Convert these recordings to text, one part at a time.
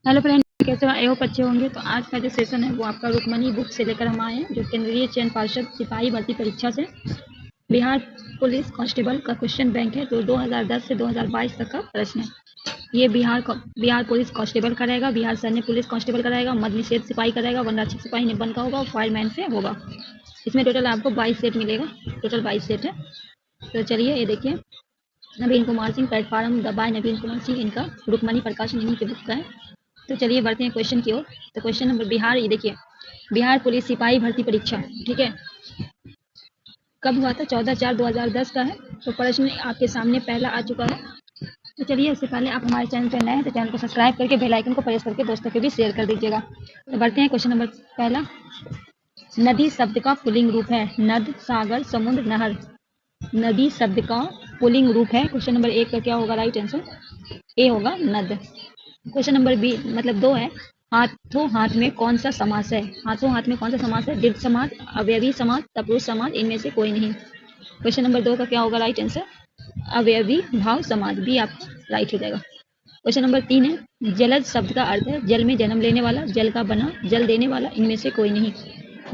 Hello friend, कैसे हो? I hope अच्छे होंगे। तो आज का जो सेशन है वो आपका रुक्मणी बुक से लेकर हम आए हैं, जो केंद्रीय चयन पार्षद सिपाही भर्ती परीक्षा से बिहार पुलिस कांस्टेबल का क्वेश्चन बैंक है। जो 2010 से 2022 तक का प्रश्न है। ये बिहार पुलिस कांस्टेबल का रहेगा, बिहार सैन्य पुलिस कांस्टेबल का रहेगा, मद्य निषेध सिपाही का रहेगा, वन रक्षक सिपाही निबंध का होगा, फायरमैन से होगा। इसमें टोटल आपको 22 सेट मिलेगा। टोटल 22 सेट है। तो चलिए ये देखिए, नवीन कुमार सिंह, प्लेटफार्म दबाए नवीन कुमार सिंह, इनका रुक्मणी प्रकाशन इन्हीं की बुक का है। तो चलिए बढ़ते हैं क्वेश्चन की ओर। तो क्वेश्चन नंबर बिहार, ये देखिए, बिहार पुलिस सिपाही भर्ती परीक्षा, ठीक है, कब हुआ था? 14/4/2010 का है। तो प्रश्न आपके सामने पहला आ चुका है। तो चलिए, इससे पहले आप हमारे चैनल पर नए हैं तो चैनल को सब्सक्राइब करके बेल आइकन को प्रेस करके दोस्तों के भी शेयर कर दीजिएगा। तो बढ़ते हैं क्वेश्चन नंबर पहला। नदी शब्द का पुल्लिंग रूप है? नद, सागर, समुद्र, नहर। नदी शब्द का पुल्लिंग रूप है। क्वेश्चन नंबर 1 का क्या होगा राइट आंसर? ए होगा, नद। क्वेश्चन नंबर बी मतलब 2 है। हाथों हाथ में कौन सा समास है? हाथों हाथ में कौन सा समास है? दीर्घ समास, अवयवी समास, तत्पुरुष समास, इनमें से कोई नहीं। क्वेश्चन नंबर 2 का क्या होगा राइट आंसर? अवयवी भाव समास, बी आपका राइट हो जाएगा। क्वेश्चन नंबर 3 है। जलज शब्द का अर्थ है? जल में जन्म लेने वाला, जल का बना, जल देने वाला, इनमें से कोई नहीं।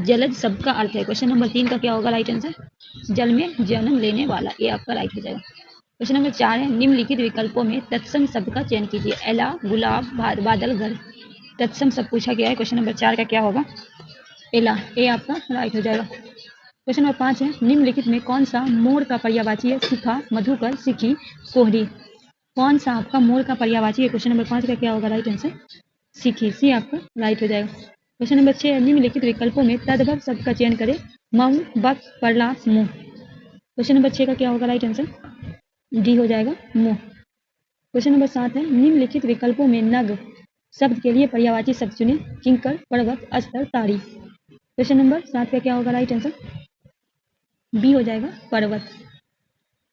जलज शब्द का अर्थ है। क्वेश्चन नंबर 3 का क्या होगा राइट आंसर? जल में जन्म लेने वाला, ये आपका राइट हो जाएगा। क्वेश्चन नंबर 4 है। निम्नलिखित विकल्पों में तत्सम शब्द का चयन कीजिए। एला, गुलाब, बादल, घर। तत्सम शब्द पूछा गया है। क्वेश्चन नंबर 4 का क्या होगा? एला, ए आपका राइट हो जाएगा। क्वेश्चन नंबर 5 है। निम्नलिखित में कौन सा मोर का पर्यायवाची है? शिखा, मधुकर, सिखी, कोहरी। कौन सा आपका मोर का पर्यायवाची है? क्वेश्चन नंबर 5 का क्या होगा राइट आंसर? सिखी, सी आपका राइट हो जाएगा। क्वेश्चन नंबर 6 है। निम्नलिखित विकल्पों में तद्भव शब्द का चयन करें। मऊ, बक, परला, मुंह। क्वेश्चन नंबर 6 का क्या होगा राइट आंसर? डी हो जाएगा, मुंह। क्वेश्चन नंबर 7 है। निम्नलिखित विकल्पों में नग शब्द के लिए पर्यायवाची शब्द चुने। किंकर, पर्वत, अस्तर, ताड़ी। क्वेश्चन नंबर 7 का क्या होगा राइट आंसर? बी हो जाएगा, पर्वत।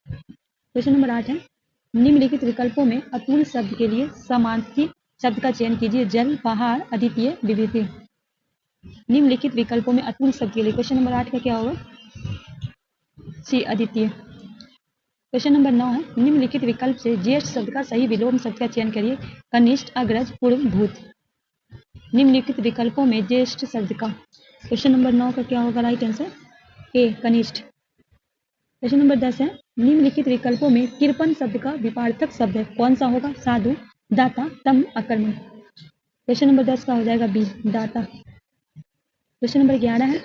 क्वेश्चन नंबर 8 है। निम्नलिखित विकल्पों में अतुल शब्द के लिए समानार्थी शब्द का चयन कीजिए। जल, पहाड़, अद्वितीय, विभूति। निम्नलिखित विकल्पों में अतुल शब्द के लिए क्वेश्चन नंबर 8 का क्या होगा? सी, अद्वितीय। क्वेश्चन नंबर 9 है। निम्नलिखित विकल्प से ज्येष्ठ शब्द का सही विलोम शब्द का चयन करिए। कनिष्ठ, अग्रज, पूर्व, भूत। निम्नलिखित विकल्पों में ज्येष्ठ शब्द का क्वेश्चन नंबर 9 का क्या होगा राइट आंसर? ए, कनिष्ठ। क्वेश्चन नंबर 10 है। निम्नलिखित विकल्पों में कृपण शब्द का विपार्थक शब्द है, कौन सा होगा? साधु, दाता, तम, आक्रमण। क्वेश्चन नंबर 10 का हो जाएगा बी, दाता। क्वेश्चन नंबर 11 है।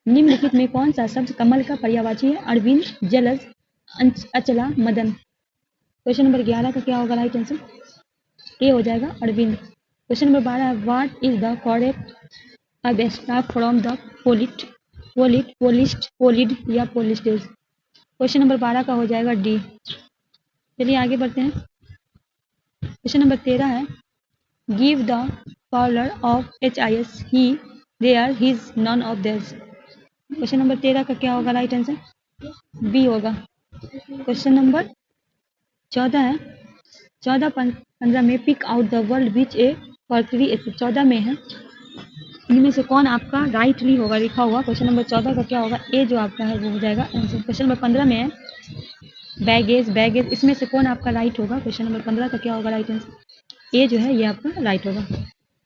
निम्नलिखित में कौन सा शब्द कमल का पर्यायवाची है? अरविंद, जलज, अचला, मदन। क्वेश्चन नंबर 11 का क्या होगा राइट आंसर? ए हो जाएगा, अरविंद। क्वेश्चन नंबर 12 है। What is the correct abstract from the polite, politest, पोलिड या पोलिस्टेज। क्वेश्चन नंबर 12 का हो जाएगा डी। चलिए आगे बढ़ते हैं। क्वेश्चन नंबर 13 है। Give the collar of HIS, he, their, his, none of theirs. Question number 13 का क्या होगा राइट आंसर? बी होगा। क्वेश्चन नंबर 14 है। 14-15 में pick out the word which a फॉर्करी 14 में है, इनमें से कौन आपका राइटली होगा लिखा हुआ? क्वेश्चन नंबर 14 का क्या होगा? ए जो आपका है वो हो जाएगा आंसर। क्वेश्चन नंबर 15 में है बैगेज, बैगेज, इसमें से कौन आपका राइट होगा? क्वेश्चन नंबर 15 का क्या होगा राइट आंसर? ए जो है ये आपका राइट होगा।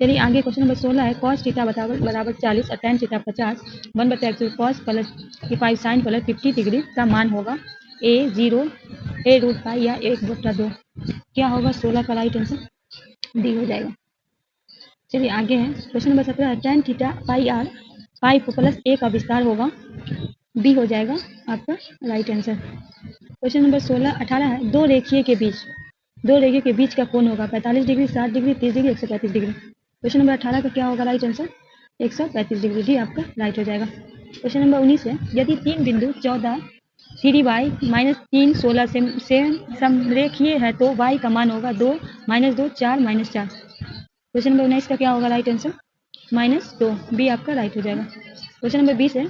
चलिए आगे क्वेश्चन नंबर 16 है। कॉस थीटा बराबर 40 और tan theta 50, 1/x cos plus 5 sine plus 50 degree का मान होगा। ए 0, ए √π या 1/2। क्या होगा 16 का राइट आंसर? डी हो जाएगा। चलिए आगे है। क्वेश्चन नंबर 17 है। Tan theta pi r, pi plus a का विस्तार होगा। बी हो जाएगा आपका राइट आंसर। क्वेश्चन नंबर 18 है। दो रेखीय के बीच का कोण होगा 45 degree, 60 degree, 30 degree, 135 degree. Question number 18 का क्या होगा राइट आंसर? 135 डिग्री, डी आपका राइट हो जाएगा। क्वेश्चन नंबर 19 है। यदि 3 बिंदु 14, 3y -3 16 से समरेखीय है तो y का मान होगा 2, -2, 4, -4। क्वेश्चन नंबर 19 का क्या होगा राइट आंसर? -2, बी आपका राइट हो जाएगा। क्वेश्चन नंबर 20 है।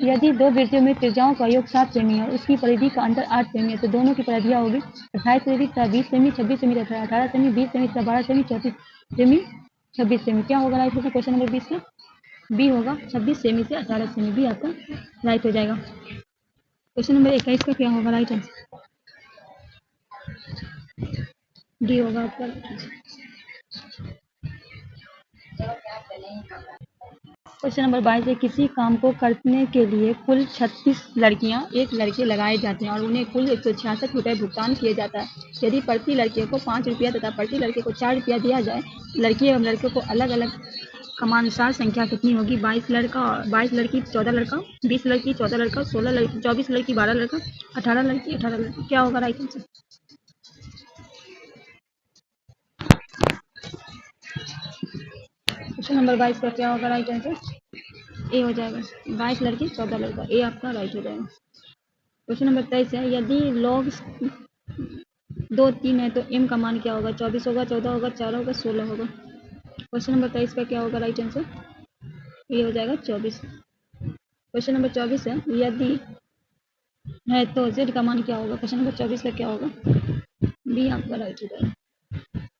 यदि दो वृत्तियों में त्रिज्याओं का योग 7 सेमी है, उसकी परिधि का अंतर 8 सेमी है, तो दोनों की परिधियाँ होगी 28 semi, 20 semi, 26 semi, 18 semi, 20 semi, 12 semi, 34 semi, 26 semi. क्या होगा राइट आंसर क्वेश्चन नंबर 20 का? बी होगा, 26 सेमी से 18 सेमी, बी आपका राइट हो जाएगा। क्वेश्चन नंबर 21 का क्या होगा राइट आंसर? डी होगा आपका। क्वेश्चन नंबर 22 है, किसी काम को करने के लिए कुल 36 लड़कियां एक लड़के लगाए जाते हैं और उन्हें कुल 166 रुपये भुगतान किए जाता है। यदि प्रति लड़के को 5 रुपया तथा प्रति लड़के को 4 रुपया दिया जाए, लड़की एवं लड़के को अलग अलग क्रमानुसार संख्या कितनी होगी? 22 लड़की 14 लड़का, 20 लड़की 14 लड़का, 16 लड़की 24 लड़की 12 लड़का, 18 लड़की 18 लड़का। क्या होगा राइट आंसर? क्वेश्चन नंबर 22 का क्या होगा राइट आंसर? ए हो जाएगा। 22 लड़की 14 लड़का, ए आपका राइट हो जाएगा। क्वेश्चन नंबर 23 है, यदि लॉग 2 3 है तो m का मान क्या होगा? 24 होगा, 14 होगा, 4 होगा, 16 होगा। क्वेश्चन नंबर 23 का क्या होगा राइट आंसर? ये हो जाएगा 24। क्वेश्चन नंबर 24 है, यदि है तो z का मान क्या होगा? क्वेश्चन नंबर 24 का क्या होगा? बी आपका राइट हो जाएगा।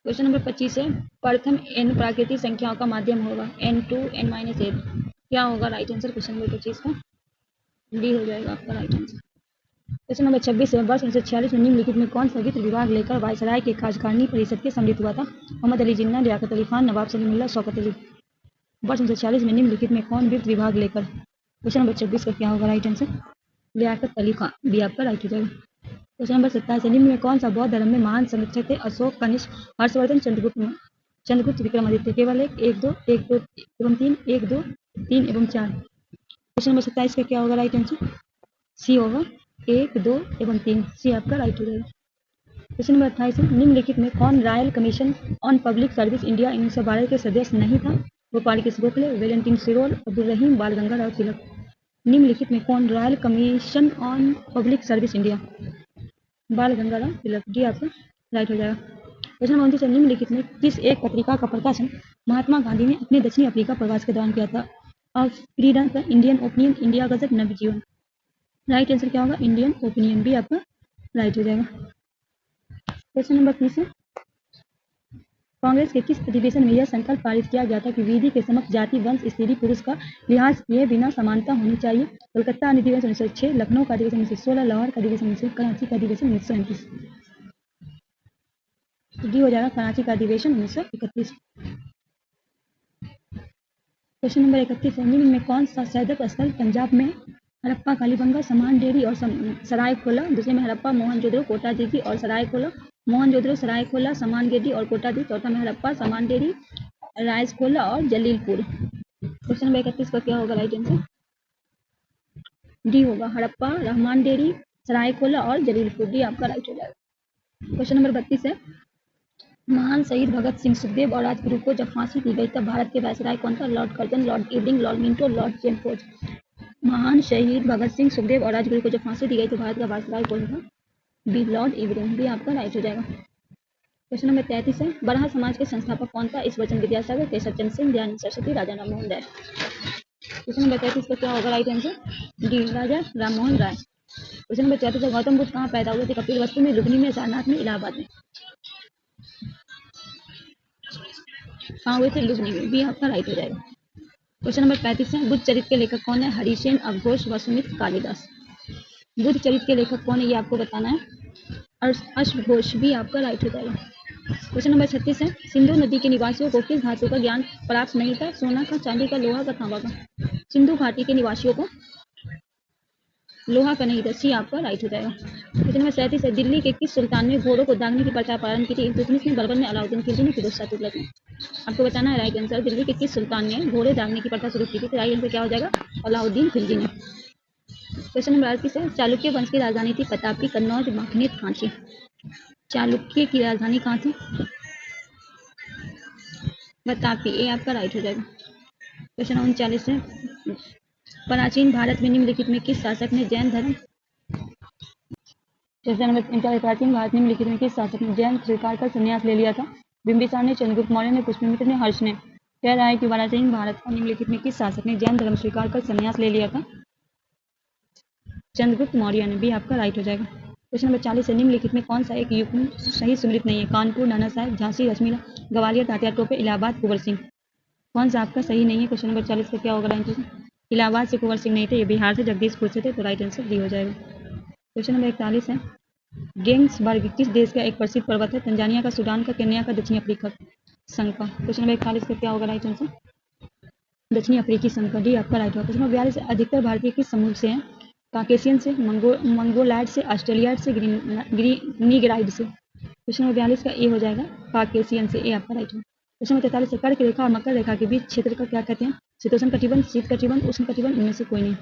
क्वेश्चन नंबर 25 है, प्रथम n प्राकृतिक संख्याओं का माध्यम होगा n2 n-8। क्या होगा राइट आंसर क्वेश्चन नंबर 25 का? डी हो जाएगा आपका राइट आंसर। क्वेश्चन नंबर 26 है, वर्ष 1946 में निम्नलिखित में कौन सा वित्त विभाग लेकर वायसराय के कार्यकारिणी परिषद के सम्मिलित हुआ था? मोहम्मद अली जिन्ना, लियाकत अली खान, नवाब सलीमुल्लाह, शौकत अली। वर्ष 1946 में निम्नलिखित में कौन वित्त विभाग लेकर? क्वेश्चन नंबर 26 का क्या होगा right answer? Liaquat Ali Khan, B आपका राइट हो जाएगा। क्वेश्चन नंबर 27 है, निम्न में कौन सा बौद्ध धर्म में महान संरक्षक थे? अशोक, कनिष्क, हर्षवर्धन, चंद्रगुप्त विक्रमादित्य। केवल 1 2 1 2 एवं 3 1 2 3 एवं 4। क्वेश्चन नंबर 27 का क्या होगा राइट आंसर? सी होगा 1 2 एवं 3, सी आपका राइट हो जाएगा। क्वेश्चन नंबर 28 है, निम्नलिखित में कौन royal commission on public service India 1912 के सदस्य नहीं था? गोपाल कृष्ण गोखले, वेलेंटिन सिरोल, अब्दुल रहीम, बाल गंगाधर तिलक। निम्नलिखित में कौन royal commission on public service India? बाल गंगाधर तिलक, डी आपका राइट हो जाएगा। क्वेश्चन नंबर 29 है, निम्नलिखित में किस एक पत्रिका का प्रकाशन महात्मा गांधी ने अपने दक्षिण अफ्रीका प्रवास के दौरान किया था? Freedom, Indian opinion, India gazette, Navjivan. Right answer क्या होगा? इंडियन ओपिनियन, भी आपका राइट हो जाएगा। क्वेश्चन नंबर 30 है, कांग्रेस के किस अधिवेशन में यह संकल्प पारित किया गया था कि विधि के समक्ष जाति, वंश, स्त्री, पुरुष का लिहाज किए बिना समानता होनी चाहिए? कोलकाता अधिवेशन 1906, लखनऊ का अधिवेशन 1916, लाहौर का अधिवेशन 1900, कराची का अधिवेशन 1931। डी हो जाएगा कराची का अधिवेशन 1931। क्वेश्चन नंबर 31 है, निम्न में कौन सा सैदक स्थल पंजाब में हड़प्पा, कालीबंगा, समान डेयरी और सरायखोला? दूसरे में हड़प्पा, मोहनजोदड़ो, कोटादीगी और सरायखोला। मोहनजोदड़ो, सरायखोला, समान गेदी और कोटादी। चौथा में हड़प्पा, समान डेयरी, रायसखोला और जलीलपुर। क्वेश्चन नंबर 31 का क्या होगा राइट आंसर? डी होगा हड़प्पा, रहमान डेयरी, सरायखोला और जलीलपुर, डी आपका राइट हो जाएगा। क्वेश्चन नंबर 32 है, महान शहीद भगत सिंह, सुखदेव और राजगुरु को जब फांसी दी गई तब भारत के वायसराय कौन था? Lord Curzon, lord Irving, lord Minto, lord Chelmsford. महान शहीद भगत सिंह, सुखदेव और राजगुरु को जब फांसी दी गई तो भारत का वायसराय कौन था? बी लॉर्ड इरविंग, भी आपका राइट हो जाएगा। क्वेश्चन नंबर 33 है, बरहा समाज के संस्थापक कौन था? इस वचन विद्यासागर, केशव चंद्र सिंह, दयानंद सरस्वती, राजा राममोहन राय। क्वेश्चन नंबर 33 का क्या होगा right answer? D Raja Rammohan Roy. Question number 34 है, गौतम बुद्ध कहाँ पैदा हुए थे? कपिलवस्तु में, लुधिनी में, सारनाथ में, इलाहाबाद में। कहाँ हुए थे? लुधिनी में, भी आपका राइट हो जाएगा। क्वेश्चन नंबर 35 है, बुद्ध चरित्र के लेखक कौन है? हरिसेन, अघोष, वसुमित्र, कालिदास। बुद्ध चरित्र के लेखक कौन है ये आपको बताना है। अश्वघोष, भी आपका राइट हो जाएगा। क्वेश्चन नंबर 36 है, सिंधु नदी के निवासियों को किस धातु का ज्ञान प्राप्त नहीं था? सोना का, चांदी का, लोहा का, तांबा का। सिंधु घाटी के निवासियों को लोहा का नहीं था, सी आपका राइट हो जाएगा। क्वेश्चन नंबर 37 है, दिल्ली के किस सुल्तान ने घोड़ों को दागने की प्रथा प्रारंभ की थी? इल्तुतमिश ने, बलबन ने, अलाउद्दीन खिलजी ने, फिरोज शाह तुगलक ने। आपको बताना है राइट आंसर। दिल्ली के किस सुल्तान ने घोड़े दागने की प्रथा शुरू की थी? तो राइट आंसर क्या हो जाएगा? अलाउद्दीन खिलजी ने। क्वेश्चन नंबर 38 है, चालुक्य वंश की राजधानी थी? प्रतापी, कन्नौज, माखनेत, कांची। चालुक्य की राजधानी कहाँ थी? प्रतापी, ए आपका राइट हो जाएगा। क्वेश्चन 39 है, प्राचीन भारत में निम्नलिखित में किस शासक ने जैन धर्म प्राचीन भारत निम्नलिखित में किस शासक ने जैन स्वीकार कर संन्यास ले लिया था? बिंबिसार ने, चंद्रगुप्त मौर्य ने, पुष्यमित्र ने, हर्ष ने। कह रहा है कि प्राचीन भारत का निम्नलिखित में किस शासक ने जैन धर्म स्वीकार कर संन्यास ले लिया था? चंद्रगुप्त मौर्य ने, भी आपका राइट हो जाएगा। क्वेश्चन नंबर 40 है, निम्नलिखित में कौन सा एक युग्म सही सुमृत नहीं है? कानपुर, नाना साहेब, झांसी, रश्मिला, ग्वालियर, तात्या टोपे, इलाहाबाद, कुंवर सिंह। कौन सा आपका सही नहीं है? क्वेश्चन नंबर 40 का क्या होगा राइट आंसर? इलाहाबाद से कुंवर सिंह नहीं थे, ये बिहार से जगदीशपुर से थे, तो राइट आंसर डी हो जाएगा। क्वेश्चन नंबर 41 है, गेंग्सबर्ग किस देश का एक प्रसिद्ध पर्वत है? तंजानिया का, सूडान का, केन्या का, दक्षिण अफ्रीका, संघ का। क्वेश्चन नंबर 41 का क्या होगा राइट आंसर? दक्षिणी अफ्रीकी संघ का, डी आपका राइट होगा। क्वेश्चन नंबर 42 अधिकतर भारतीय किस समूह से हैं? काकेशियन से, मंगोलायड से, ऑस्ट्रेलियाड से, नीग्राइड से। क्वेश्चन नंबर 42 का ए हो जाएगा, काकेशियन से, ए आपका राइट होगा। क्वेश्चन नंबर 43 है कर्क रेखा और मकर रेखा के बीच क्षेत्र का क्या कहते हैं? शीतोष्ण कटिबंध, शीत कटिबंध, उष्ण कटिबंध, इनमें से कोई नहीं।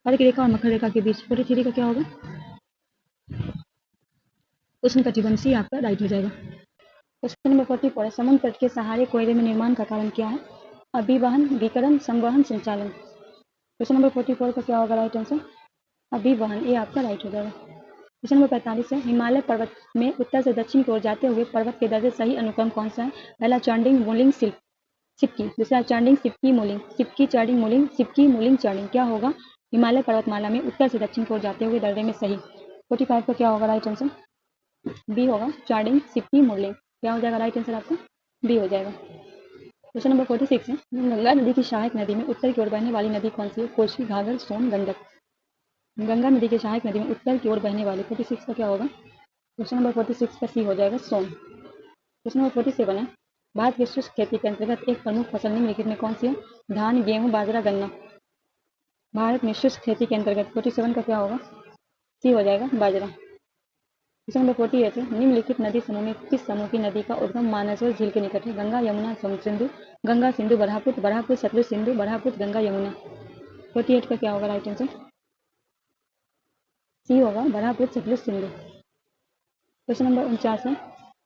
कर्क रेखा और मकर रेखा के बीच 43 का क्या होगा? उष्ण कटिबंध, सी आपका राइट हो जाएगा। क्वेश्चन नंबर 44 है समुद्र तट के सहारे कोयले में निर्माण का कारण क्या है? अभिवहन, विकिरण, संवहन, संचालन। क्वेश्चन नंबर 44 का क्या होगा राइट आंसर? अभिवहन, ये आपका राइट हो जाएगा। क्वेश्चन नंबर 45 है हिमालय पर्वत में उत्तर से दक्षिण की ओर जाते हुए पर्वत के दर्जे सही अनुक्रम कौन सा है? पहला चंडिंग, मूलिंग, सिपकी। दूसरा चंडिंग, सिपकी, मूलिंग, सिपकी, चंडिंग, मूलिंग, सिपकी, मूलिंग, चंडिंग। क्या होगा हिमालय पर्वतमाला में उत्तर से दक्षिण की ओर जाते हुए दर्जे में सही? 45 का क्या होगा राइट आंसर? बी होगा, चंडिंग, सिपकी, मूलिंग। क्या हो जाएगा राइट आंसर आपका? बी हो जाएगा। क्वेश्चन नंबर 46 है गंगा नदी की सहायक नदी में उत्तर की ओर बहने वाली नदी कौन सी है? कोसी, घाघर, सोन, गंडक। गंगा नदी की सहायक नदी में उत्तर की ओर बहने वाली 46 का क्या होगा? क्वेश्चन नंबर 46 का सी हो जाएगा, सोन। क्वेश्चन नंबर 47 है भारत की शुष्क खेती के अंतर्गत एक प्रमुख फसल निम्नलिखित में कौन सी है? धान, गेहूं, बाजरा, गन्ना। भारत में शुष्क खेती के अंतर्गत 47 का क्या होगा? सी हो जाएगा, बाजरा। क्वेश्चन नंबर 48 है निम्नलिखित नदी समूह में किस समूह की नदी का उद्गम मानसरोवर झील के निकट है? गंगा, यमुना, सिंधु। गंगा, सिंधु, बरहापुत्र, बरहापुत्र, सतलुज, सिंधु, बरहापुत्र, गंगा, यमुना। 48 का क्या होगा राइट आंसर? सी होगा, बरहापुत्र, सतलुज, सिंधु। क्वेश्चन नंबर 49 है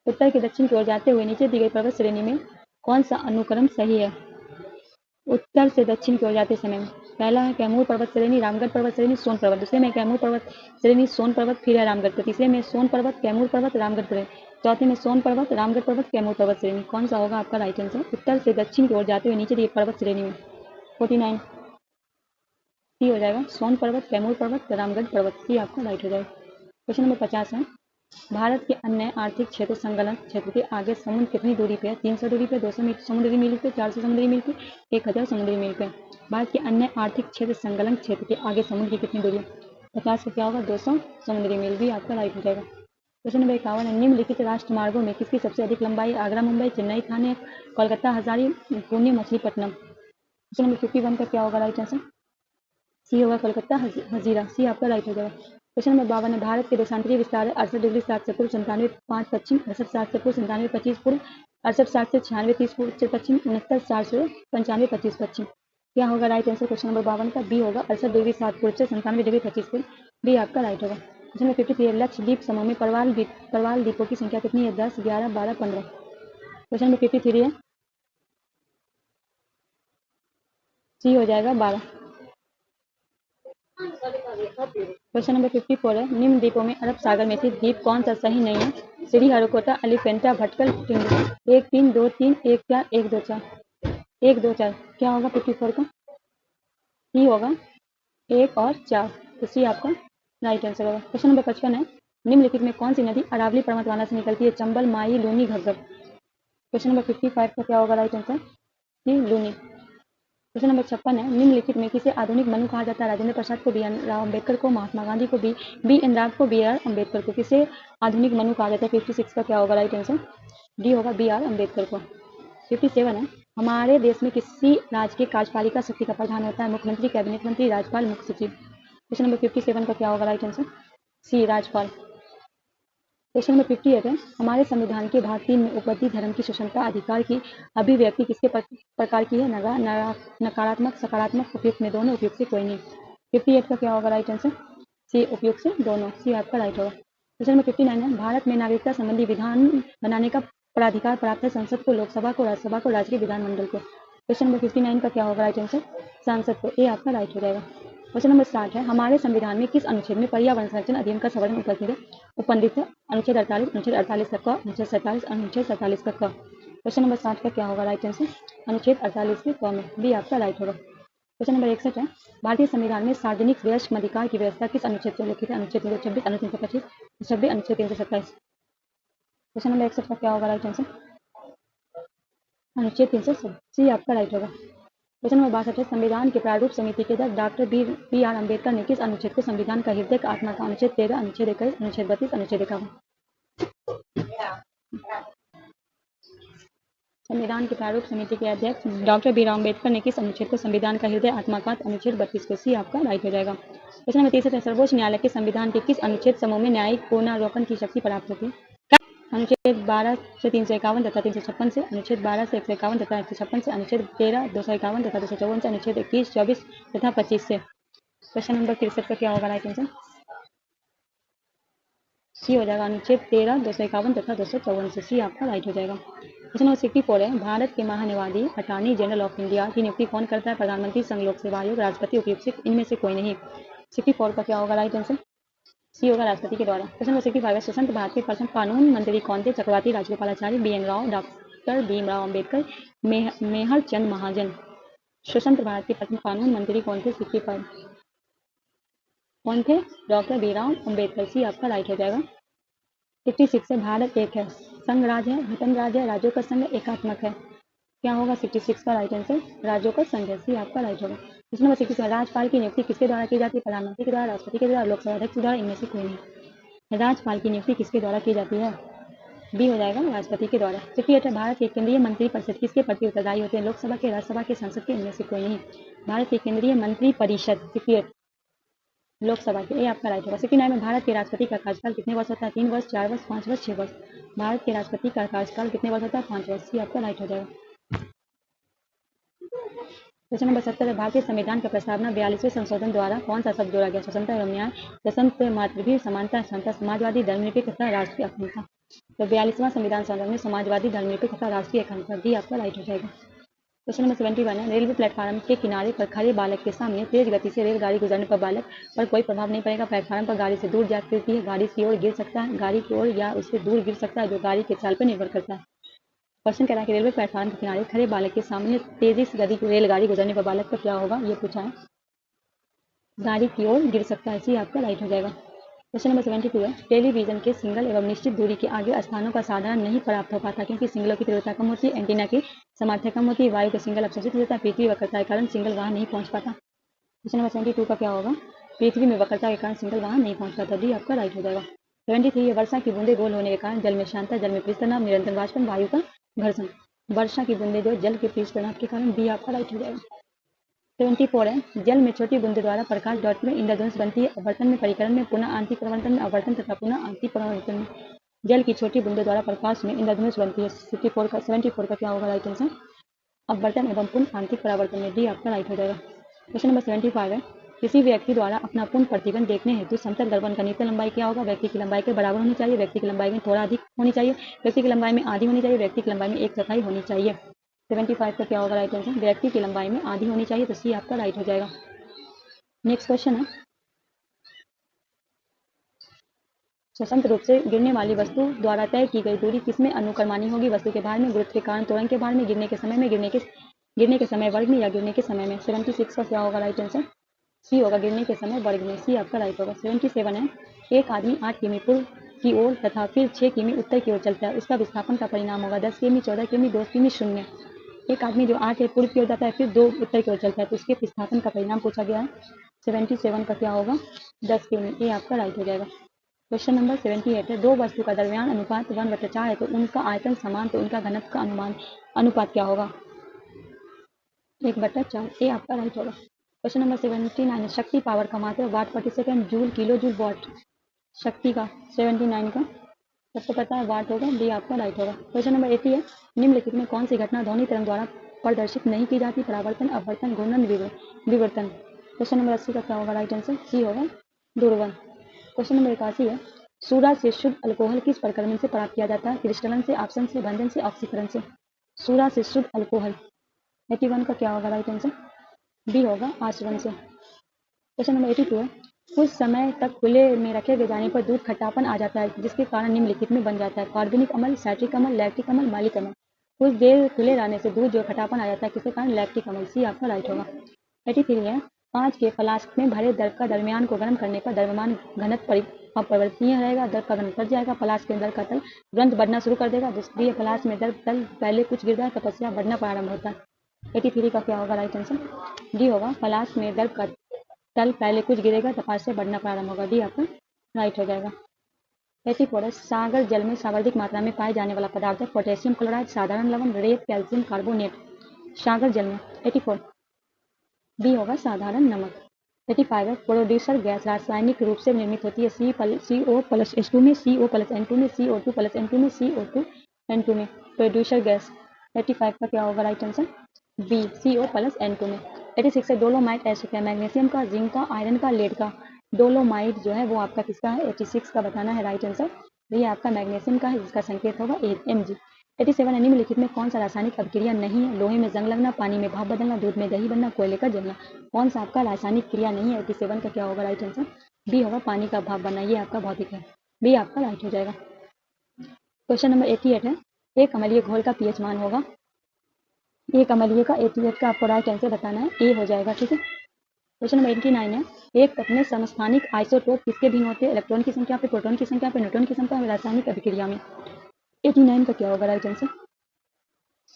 उत्तर के दक्षिण की ओर जाते हुए नीचे दी गई पर्वत श्रेणी में कौन सा अनुक्रम सही है? उत्तर से दक्षिण की ओर जाते समय पहला है कैमूर पर्वत श्रेणी, रामगढ़ पर्वत श्रेणी, सोन पर्वत। दूसरे में कैमूर पर्वत श्रेणी, सोन पर्वत, फिर है रामगढ़। तीसरे में सोन पर्वत, कैमूर पर्वत, रामगढ़ पर्वत। चौथे में सोन पर्वत, रामगढ़ पर्वत, कैमूर पर्वत श्रेणी। कौन सा होगा आपका राइट आंसर? उत्तर से दक्षिण की ओर जाते हुए नीचे दी पर्वत श्रेणी में 49 सी हो जाएगा, सोन पर्वत, कैमूर पर्वत, रामगढ़ पर्वत। सी आपका राइट हो जाएगा। क्वेश्चन नंबर 50 है भारत के अन्य आर्थिक क्षेत्र संलग्न क्षेत्र के आगे समुद्र कितनी दूरी पे है? 300 दूरी पे, 200 समुद्री मील पे, 400 समुद्री मील पे, 1000 समुद्री मील पे। भारत के अन्य आर्थिक क्षेत्र संलग्न क्षेत्र के आगे समुद्र की कितनी दूरी है? 50 का क्या होगा? 200 समुद्री मील। भी आपका राइट हो जाएगा। क्वेश्चन नंबर 51 है निम्नलिखित राष्ट्रमार्गों में किसकी सबसे अधिक लंबाई? आगरा मुंबई, चेन्नई थाने, कोलकाता हजारी, पुणे मछलीपट्टनम। क्वेश्चन नंबर 51 का क्या होगा राइट आंसर? सी होगा, कोलकाता हजीरा। सी आपका राइट हो जाएगा। क्वेश्चन नंबर 52 है भारत के देशांतरीय विस्तार है 68 डिग्री 7 से पूर्व, 97 5 पश्चिम, 68 7 से पूर्व, 97 25 पूर्व, 68 7 से 96 30 पूर्व से पश्चिम, 69 4 से 95 25 पश्चिम। क्या होगा राइट आंसर क्वेश्चन नंबर 52 का? बी होगा, 68 डिग्री 7 पूर्व से 97 डिग्री 25 पूर्व। बी आपका राइट होगा। क्वेश्चन नंबर 53 लक्षद्वीप समूह में परवाल द्वीपों की संख्या कितनी है? 10, 11, 12, 15। क्वेश्चन नंबर 53 है सी हो जाएगा, 12। क्वेश्चन नंबर 54 है निम्न द्वीपों में अरब सागर में स्थित द्वीप कौन सा सही नहीं है? श्रीहरिकोटा, एलिफेंटा, भटकल, टिंडे। 1 3 2 3 1 4 1 2 4 1 2 4। क्या होगा 54 का? सी होगा, 1 और 4। तो सी आपका राइट आंसर होगा। क्वेश्चन नंबर 55 है निम्नलिखित में कौन सी नदी अरावली पर्वतमाला से निकलती है? चंबल, माई, लूनी, घग्गर। क्वेश्चन नंबर 55 का क्या होगा राइट आंसर? सी लूनी। क्वेश्चन नंबर 56 है निम्नलिखित में किसे आधुनिक मनु कहा जाता है? राजेंद्र प्रसाद को, बी एन राव अम्बेडकर को, महात्मा गांधी को, बी एन राव को, बी आर अम्बेडकर को। किसे आधुनिक मनु कहा जाता है? 56 का क्या होगा राइट आंसर? डी होगा, बी आर अम्बेडकर को। 57 है हमारे देश में किसी राज्य के कार्यपालिका शक्ति का प्रधान होता है? मुख्यमंत्री, कैबिनेट मंत्री, राज्यपाल, मुख्य सचिव। क्वेश्चन नंबर 57 का क्या होगा राइट आंसर? सी राज्यपाल। क्वेश्चन नंबर 58 है हमारे संविधान के भाग 3 में उपबद्धि धर्म की स्वतंत्रता अधिकार की अभिव्यक्ति किसके प्रकार की है? नकारात्मक, सकारात्मक, उपयुक्त में दोनों, उपयुक्त से कोई नहीं। 58 का क्या होगा राइट आंसर? सी उपयुक्त से दोनों। सी आपका राइट होगा। क्वेश्चन नंबर 59 है भारत में नागरिकता संबंधी विधान बनाने का प्राधिकार प्राप्त है संसद को, लोकसभा को, राज्यसभा को, राज्य के विधानमंडल को। क्वेश्चन नंबर 59 का क्या होगा राइट आंसर? सांसद को। ए आपका राइट हो जाएगा। क्वेश्चन नंबर 60 है हमारे संविधान में किस अनुच्छेद में पर्यावरण संरक्षण अधिनियम का सवर्ण उपबंधित है? अनुच्छेद 48, अनुच्छेद 48 का क, अनुच्छेद 47, अनुच्छेद 47 का क। क्वेश्चन नंबर 60 का क्या होगा राइट आंसर? अनुच्छेद 48 के क में। बी आपका राइट होगा। क्वेश्चन नंबर 61 है भारतीय संविधान में सार्वजनिक वयस्क मताधिकार की व्यवस्था किस अनुच्छेद से उल्लिखित है? अनुच्छेद 326, अनुच्छेद 325, 26, अनुच्छेद 327। क्वेश्चन नंबर 61 का क्या होगा राइट आंसर? अनुच्छेद 327। सी आपका राइट होगा। क्वेश्चन नंबर 62 है संविधान के प्रारूप समिति के अध्यक्ष डॉक्टर बी आर अम्बेडकर ने किस अनुच्छेद को संविधान का हृदय का आत्मा का? अनुच्छेद 13, अनुच्छेद 21, अनुच्छेद 32, अनुच्छेद 51। संविधान की प्रारूप समिति के अध्यक्ष डॉक्टर बी आर अम्बेडकर ने किस अनुच्छेद को संविधान का हृदय आत्मा का अनुच्छेद 32 को? सी आपका राइट हो जाएगा। क्वेश्चन नंबर 30 है, सर्वोच्च न्यायालय के संविधान के किस अनुच्छेद समूह में न्यायिक पुनरावलोकन की शक्ति प्राप्त होती है? अनुच्छेद 12 से 351 तथा 356 से, अनुच्छेद 12 से 151 तथा 156 से, अनुच्छेद 13 251 तथा 254 से, अनुच्छेद 21 24 तथा 25 से। क्वेश्चन नंबर 63 का क्या होगा राइट आंसर? सी हो जाएगा, अनुच्छेद 13 251 तथा 254 से। सी आपका राइट हो जाएगा। क्वेश्चन नंबर 64 है, भारत के महान्यायवादी अटॉर्नी जनरल ऑफ इंडिया की नियुक्ति कौन करता है? प्रधानमंत्री, संघ लोक सेवा आयोग, राष्ट्रपति, उपयुक्त इनमें से कोई नहीं। 64 का क्या होगा राइट आंसर? सी होगा, राष्ट्रपति के द्वारा। क्वेश्चन नंबर 65 है, स्वतंत्र भारत के प्रथम कानून मंत्री कौन थे? Chakravarti Rajagopalachari, B N Rao, doctor Bhimrao Ambedkar, Mehr Chand Mahajan. स्वतंत्र भारत के प्रथम कानून मंत्री कौन थे? 65 कौन थे? डॉक्टर भीमराव अम्बेडकर। सी आपका राइट हो जाएगा। 66 है, भारत एक है, संघ राज है, घटन राज है, राज्यों का संघ एकात्मक है। क्या होगा 66 का राइट आंसर? राज्यों का संघ है। सी आपका राइट होगा। क्वेश्चन नंबर 66 है, राज्यपाल की नियुक्ति किसके द्वारा की जाती है? प्रधानमंत्री के द्वारा, राष्ट्रपति के द्वारा, लोकसभा अध्यक्ष के द्वारा, इनमें से कोई नहीं। राज्यपाल की नियुक्ति किसके द्वारा की जाती है? बी हो जाएगा, राष्ट्रपति के द्वारा। 68 है, भारत के केंद्रीय मंत्री परिषद किसके प्रति उत्तरदायी होते हैं? लोकसभा के, राज्यसभा के, संसद के, इनमें से कोई नहीं। भारत के केंद्रीय मंत्री परिषद 68 लोकसभा के। ए आपका राइट होगा। 69 में भारत के राष्ट्रपति का कार्यकाल कितने वर्ष होता है? 3 वर्ष, 4 वर्ष, 5 वर्ष, 6 वर्ष। भारत के राष्ट्रपति का कार्यकाल कितने वर्ष होता है? 5 वर्ष। सी आपका राइट हो जाएगा। क्वेश्चन नंबर 70 है, भारतीय संविधान का प्रस्तावना 42वें संशोधन द्वारा कौन सा शब्द जोड़ा गया? स्वतंत्रता एवं न्याय, स्वतंत्र मातृभूमि, समानता, क्षमता, समाजवादी, धर्मनिरपेक्षता, राष्ट्रीय अखंडता। तो 42वां संविधान संशोधन में समाजवादी, धर्मनिरपेक्षता, राष्ट्रीय अखंडता। डी आपका राइट हो जाएगा। क्वेश्चन नंबर 71 है, रेलवे प्लेटफार्म के किनारे पर खड़े बालक के सामने तेज गति से रेलगाड़ी गुजरने पर बालक पर कोई प्रभाव नहीं पड़ेगा। प्लेटफार्म पर गाड़ी से दूर जा गिरती है, गाड़ी की ओर गिर सकता है, गाड़ी की ओर या उससे दूर गिर सकता है, जो गाड़ी के चाल पर निर्भर करता है। क्वेश्चन कह रहा है कि रेलवे प्लेटफार्म के किनारे खड़े बालक के सामने तेजी से गति रेलगाड़ी गुजरने पर बालक का क्या होगा? ये पूछा है। गाड़ी की ओर गिर सकता है। सी आपका राइट हो जाएगा। क्वेश्चन नंबर 72 है, टेलीविजन के सिंगल एवं निश्चित दूरी के आगे स्थानों का साधन नहीं प्राप्त हो पाता क्योंकि सिंगलों की तीव्रता कम होती है, एंटीना की सामर्थ्य कम होती है, वायु के सिंगल अवशोषित हो जाता है, पृथ्वी वक्रता के कारण सिंगल वहां नहीं पहुंच पाता। क्वेश्चन नंबर 72 का क्या होगा? पृथ्वी में वक्रता के कारण सिंगल वहां नहीं पहुंच पाता। डी आपका राइट हो जाएगा। 73 है, वर्षा की बूंदे गोल होने के कारण जल में शांता, जल में पृष्ठ तनाव, निरंतर वाष्पन, वायु का घर्षण। वर्षा की बूंदे जो जल के पृष्ठ तनाव के कारण डी आपका राइट हो जाएगा। 74 है, जल में छोटी बूंदे द्वारा प्रकाश डॉट में इंद्रधनुष बनती है, अपवर्तन में, परिकरण में, पुनः आंतरिक परिवर्तन में, अपवर्तन तथा पुनः आंतरिक परिवर्तन में। जल की छोटी बूंदे द्वारा प्रकाश में इंद्रधनुष बनती है। 74 का क्या होगा राइट आंसर? अपवर्तन एवं पुनः आंतरिक परावर्तन में। डी आपका राइट हो जाएगा। क्वेश्चन नंबर 75 है, किसी व्यक्ति द्वारा अपना पूर्ण प्रतिबिंब देखने हेतु समतल दर्पण का न्यूनतम लंबाई क्या होगा? व्यक्ति की लंबाई के बराबर होनी चाहिए, व्यक्ति की लंबाई में थोड़ा अधिक होनी चाहिए, व्यक्ति की लंबाई में आधी होनी चाहिए, व्यक्ति की लंबाई में 1/4 होनी चाहिए। 75 का क्या होगा राइट आंसर? व्यक्ति की लंबाई में आधी होनी चाहिए। तो सी आपका राइट हो जाएगा। नेक्स्ट क्वेश्चन है, स्वतंत्र रूप से गिरने वाली वस्तु द्वारा तय की गई दूरी किसमें अनुक्रमानी होगी? वस्तु के भार में, गुरुत्व के कारण त्वरण के भार में, गिरने के समय में, गिरने के समय वर्ग में या गिरने के समय में। 76 का क्या होगा राइट आंसर? सी होगा, गिरने के समय वर्ग में। सी आपका राइट होगा। 77 है, एक आदमी 8 किमी पूर्व की ओर तथा फिर 6 किमी उत्तर की ओर चलता है, उसका विस्थापन का परिणाम होगा 10 किमी, 14 किमी, 2 किमी, 0। एक आदमी जो 8 पूर्व की ओर जाता है फिर 2 उत्तर की ओर चलता है, तो उसके विस्थापन का परिणाम पूछा गया है। 77 का क्या होगा? 10 किमी। ये आपका राइट हो जाएगा। क्वेश्चन नंबर 78 है, दो वस्तु का दरमियान अनुपात 1/4 है तो उनका आयतन समान, तो उनका घनत्व का अनुपात क्या होगा? 1/4। ये आपका राइट होगा। क्वेश्चन नंबर 79 है, शक्ति पावर का मात्रा वाट प्रति सेकंड, जूल, किलो, जूल, वाट। शक्ति का 79 का सबको पता है वाट होगा। डी आपका राइट होगा। क्वेश्चन नंबर 80 है, निम्नलिखित में कौन सी घटना ध्वनि तरंग द्वारा प्रदर्शित नहीं की जाती? परावर्तन, अपवर्तन, घूर्णन, विवर्तन। क्वेश्चन नंबर 80 का क्या होगा राइट आंसर? सी होगा, ध्रुवण। क्वेश्चन नंबर 81 है, सूरा से शुद्ध अल्कोहल किस प्रक्रम से प्राप्त किया जाता है? क्रिस्टलन से, आपसन से, भंजन से, ऑक्सीकरण से। सूरा से शुद्ध अल्कोहल 81 का क्या होगा राइट आंसर? बी होगा, आचरण से। क्वेश्चन नंबर 82 है, कुछ समय तक खुले में रखे गए जाने पर दूध खट्टापन आ जाता है जिसके कारण निम्नलिखित में बन जाता है? कार्बनिक अम्ल, सैट्रिक अम्ल, लैक्टिक अम्ल, मालिक अम्ल। कुछ देर खुले रहने से दूध जो खट्टापन आ जाता है किसके कारण? लैक्टिक अम्ल। सी आपका राइट होगा। 83 है, कांच के फ्लास्क में भरे द्रव का दरमियान को गर्म करने पर द्रव्यमान घनत्व अपरिवर्तनीय रहेगा, द्रव का घनत्व बढ़ जाएगा, फ्लास्क के अंदर का तल तुरंत बढ़ना शुरू कर देगा, जिसलिए फ्लास्क में द्रव तल पहले कुछ गिरता है तपस्या बढ़ना प्रारंभ होता है। 83 का क्या होगा राइट आंसर? डी होगा, फ्लास्क में द्रव का तल पहले कुछ गिरेगा, तपास से बढ़ना प्रारंभ होगा। डी आपका राइट हो जाएगा। 84 है, सागर जल में सर्वाधिक मात्रा में पाए जाने वाला पदार्थ है पोटेशियम क्लोराइड, साधारण लवण, रेत, कैल्शियम कार्बोनेट। सागर जल में 84 बी होगा साधारण नमक। 85 है, प्रोड्यूसर गैस रासायनिक रूप से निर्मित होती है CO प्लस H2 में, CO प्लस N2 में, CO2 प्लस N2 में, CO2 N2 में। प्रोड्यूसर गैस 85 का क्या होगा right answer B CO plus N2 में। 86 है, डोलोमाइट ऐसा क्या मैग्नीशियम का, जिंक का, आयरन का, लेड का। डोलोमाइट जो है वो आपका किसका है 86 का बताना है राइट आंसर। ये आपका मैग्नीशियम का है जिसका संकेत होगा Mg। 87 निम्नलिखित में कौन सा रासायनिक अभिक्रिया नहीं है, लोहे में जंग लगना, पानी में भाप बदलना, दूध में दही बनना, कोयले का जलना। कौन सा आपका रासायनिक क्रिया नहीं है 87 का क्या होगा राइट आंसर बी होगा पानी का भाप बनना। ये आपका भौतिक है, बी आपका राइट हो जाएगा। क्वेश्चन नंबर 88 है, एक अम्लीय घोल का पीएच मान होगा। एक अम्लीय का 88 का आपको राइट आंसर बताना है, ए हो जाएगा। ठीक है, क्वेश्चन नंबर 89 है, एक तत्व में समस्थानिक आइसोटोप किसके भिन्न होते हैं, इलेक्ट्रॉन की संख्या पे, प्रोटॉन की संख्या पे, न्यूट्रॉन की संख्या पे, रासायनिक अभिक्रिया में। 89 का क्या होगा राइट आंसर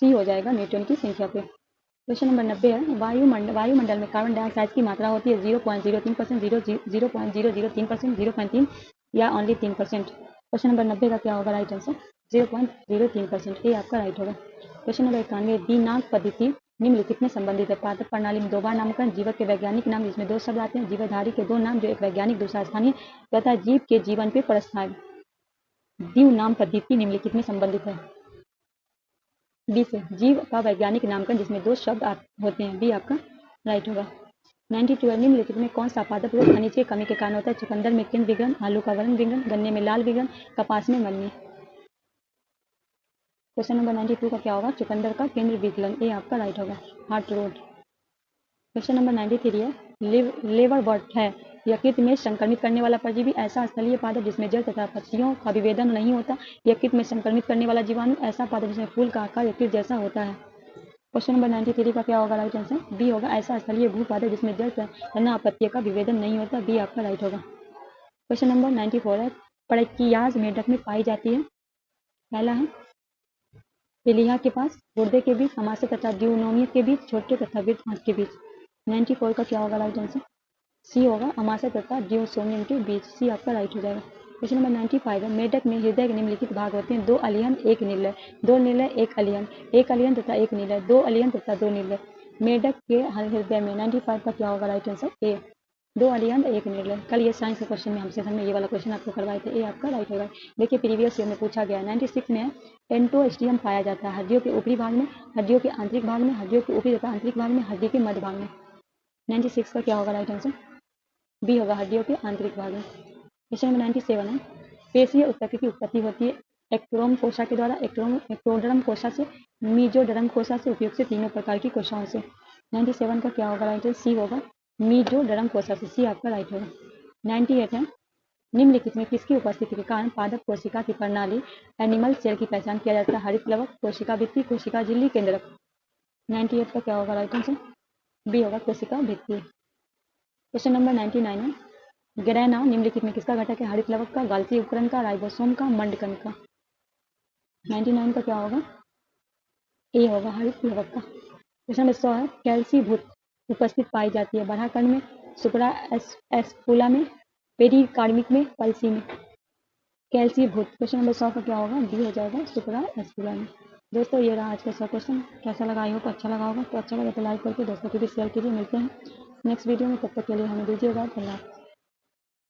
सी हो जाएगा न्यूट्रॉन की संख्या पे। क्वेश्चन नंबर 90 है, वायुमंडल में कार्बन डाइऑक्साइड की मात्रा होती है 0.03%, 0.003%, 0.3 या ओनली 3%। क्वेश्चन नंबर 90 का क्या होगा राइट आंसर 0.03%, ये आपका राइट होगा। क्वेश्चन नंबर 91, दिनांक पद्धति निम्नलिखित में संबंधित है। पादप प्रणाली में 2 बार नामकरण, जीवक के वैज्ञानिक नाम जिसमें 2 शब्द आते हैं, जीवधारी के 2 नाम जो एक वैज्ञानिक दूसरा स्थानीय तथा जीव के जीवन पे प्रस्ताव द्विव नाम पद्धति निम्नलिखित में संबंधित है। बी से जीव का वैज्ञानिक नामकरण जिसमें 2 शब्द होते हैं, बी आपका राइट होगा। 92 निम्नलिखित में कौन सा पादप रोग खनिज की कमी के कारण होता है, चुकंदर में केंद्र विग्रहण, आलू का वर्ण विग्रहण, गन्ने में लाल विग्रहण, कपास में मल्मी। क्वेश्चन नंबर 92 का क्या होगा चुकंदर का केंद्र विग्रहण, ये आपका राइट होगा। Heart road. क्वेश्चन नंबर 93 है, लेवरवर्ट है यकृत में संक्रमित करने वाला परजीवी ऐसा स्थलीय पादप जिसमें जड़ तथा पत्तियों का विभेदन नहीं होता। यकृत में संक्रमित करने वाला जीवाणु ऐसा पादप जिसमें फूल का आकार यकृत जैसा होता है। क्वेश्चन नंबर 93 का क्या होगा राइट आंसर बी होगा ऐसा स्थलीय भू पादप जिसमें जड़ तथा पत्तियों का विभेदन नहीं होता, बी आपका राइट होगा। क्वेश्चन नंबर 94 है, प्रक्रियाज मेढक में पाई जाती है। पहला है पिलिया के पास, गुर्दे के बीच, हमासे तथा ड्यूनोमियस के बीच, छोटे तथा वृद्ध आंत के बीच। 94 का क्या होगा राइट आंसर सी होगा हमासे तथा ड्यूसोमियम के बीच, सी आपका राइट हो जाएगा। क्वेश्चन नंबर 95 है, मेढक में हृदय के निम्नलिखित भाग होते हैं 2 अलियन 1 निलय, 2 निलय 1 अलियन, 1 अलियन तथा 1 निलय, 2 अलियन तथा 2 निलय। मेढक के हृदय में 95 का क्या होगा राइट आंसर ए 2 अलियन 1 निलय। कल ये साइंस के क्वेश्चन में हमने ये वाला क्वेश्चन आपको करवाए थे, ए आपका राइट होगा। देखिए प्रीवियस ईयर में पूछा गया 96 में एंटोस्टियम पाया जाता है हड्डियों के ऊपरी भाग में, हड्डियों के आंतरिक भाग में, हड्डियों के ऊपरी तथा आंतरिक भाग में, हड्डी के मध्य भाग में। 96 का क्या होगा राइट आंसर बी होगा हड्डियों के आंतरिक भाग में। क्वेश्चन नंबर 97 है, पेशीय उत्तक की उत्पत्ति होती है एक्टोडर्म कोशा के द्वारा, एक्टोडर्म कोशा से, मीजोडर्म कोशा से, उपयुक्त से तीनों प्रकार की कोशाओं से। 97 का क्या होगा राइट सी होगा मीजोडर्म कोशा से, सी आपका राइट होगा। 98 है, निम्नलिखित में किसकी उपस्थिति के कारण पादप कोशिका की प्रणाली एनिमल सेल की पहचान किया जाता है, हरित प्लवक, कोशिका भित्ति, कोशिका झिल्ली, केंद्रक। 98 का क्या होगा राइट आंसर बी होगा कोशिका भित्ति। क्वेश्चन नंबर 99 है, ग्रैना निम्नलिखित में किसका घटक है, हरित प्लवक का, गाल्सी उपकरण का, राइबोसोम का, मंडकन का। 99 का क्या होगा ए होगा हरित प्लवक का। क्वेश्चन नंबर 100 है, कैल्सीभूत उपस्थित पाई जाती है बराहकर्ण में, सुपरा एस्पुला में, पेरिकार्मिक में, पल्सी में। कैल्सीभूत क्वेश्चन नंबर 100 का क्या होगा डी हो जाएगा सुपरा एस्पुला में। दोस्तों ये रहा आज का 100 क्वेश्चन, कैसा लगा आई होप अच्छा लगा होगा, तो अच्छा लगा तो लाइक करके दोस्तों को भी शेयर कीजिए। मिलते हैं नेक्स्ट वीडियो में, तब तक के लिए हमें दीजिएगा। धन्यवाद।